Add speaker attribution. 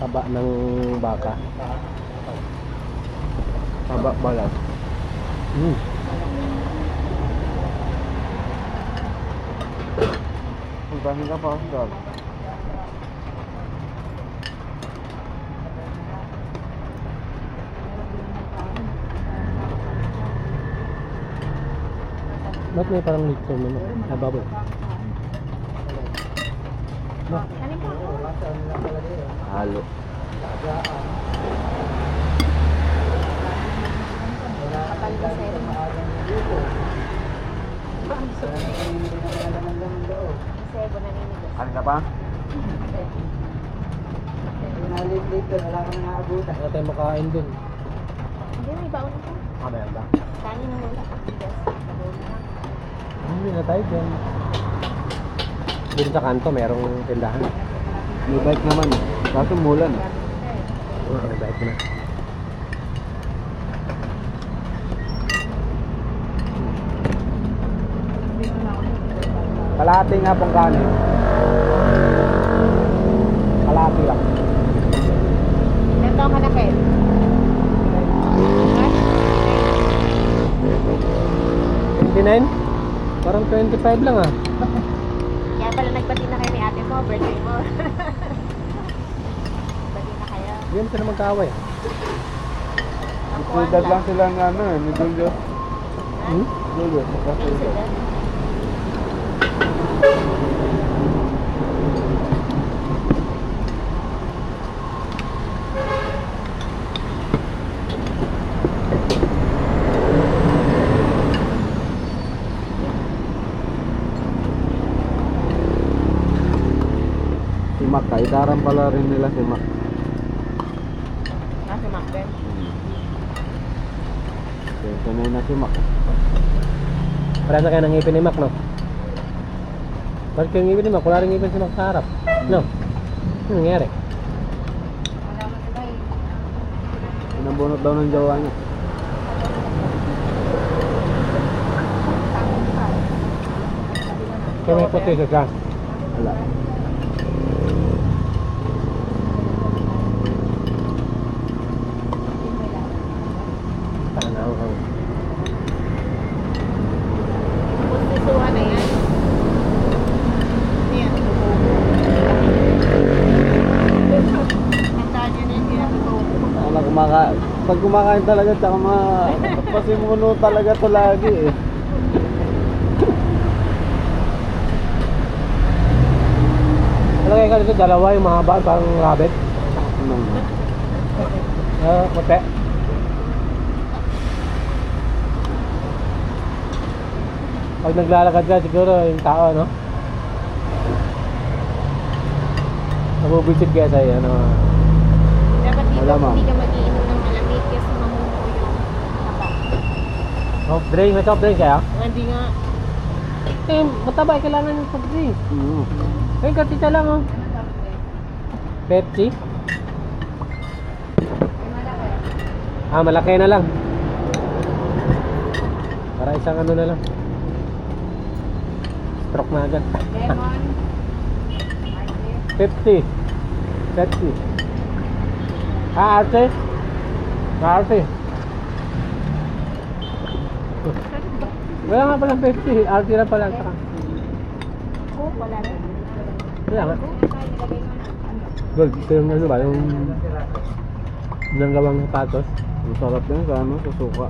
Speaker 1: Taba ng baka.
Speaker 2: Taba balat. Magpahin ka pa, Oscar.
Speaker 1: Ba't may parang lito naman? Nababoy. No?
Speaker 2: Halo. Kanin ka pa?
Speaker 1: Wala tayong makain dun.
Speaker 3: Hindi, may baon ito.
Speaker 1: Meron ba?
Speaker 3: Kanin mo wala.
Speaker 1: Hindi na tayo dyan. Dito sa kanto, merong tindahan.
Speaker 2: May bike naman. Kaso mulan.
Speaker 1: May bike na.
Speaker 2: Kalahati nga pong kanin. Kalahati lang.
Speaker 3: Ilan taong ka na, Ken? Ha?
Speaker 1: 29? Parang 25 lang ah.
Speaker 3: Kaya pala nagbati na kayo ni ate mo, birthday mo. Bati na kayo.
Speaker 1: Hindi mo sila magkaaway.
Speaker 2: Isudat lang sila ng ano eh, ni Julio.
Speaker 1: Hmm?
Speaker 2: Julio, magkasulat. Si Mac, kaitaran pala rin nila si Mac.
Speaker 3: Nasa Macben.
Speaker 2: Okay, sanay na si Mac.
Speaker 1: Parang na kayo ng ngipin ni Mac, no? Bakit yung ngipin ni Mac? Wala rin ngipin si Mac sa harap. No? Ano nangyari?
Speaker 2: Pinabunot daw ng jowa niya.
Speaker 1: Kaya may puti siya.
Speaker 2: Wala.
Speaker 1: Tanaw ka.
Speaker 3: Pustituhan na yan. Ano yan? Tandaan nyo na yung pinatutuwa.
Speaker 2: Pag kumakain talaga, tsaka pasimuno talaga to lagi eh.
Speaker 1: Talagay ka dito, dalawa yung mahaba, parang rabbit. Puti. Pag naglalakad ka, siguro yung tao, no? Nabubisit kaya sa'yo, ano?
Speaker 3: Dapat dito
Speaker 2: Wala, ma'am.
Speaker 3: hindi ka mag-iinom ng malamig kasi mamumuo yung taba.
Speaker 1: Soft drink, may soft drink kaya?
Speaker 3: Hindi nga.
Speaker 1: Eh, mataba, kailangan yung soft drink. Ayun, katita lang, oh. Pepsi? Ah, malaki na lang. Para isang ano na lang. Stroke na agad.
Speaker 3: Lemon.
Speaker 1: 50. Pepsi. Ah, arte? Ah, arte. Wala nga palang Pepsi. Arte na pala. Saka.
Speaker 3: Coke, wala rin.
Speaker 1: Wala nga.
Speaker 3: Nilagay mo na.
Speaker 1: Gold, ito yung ano ba? Yung nanggawang sapatos.
Speaker 2: Ang sarap din sa ano, sa suka.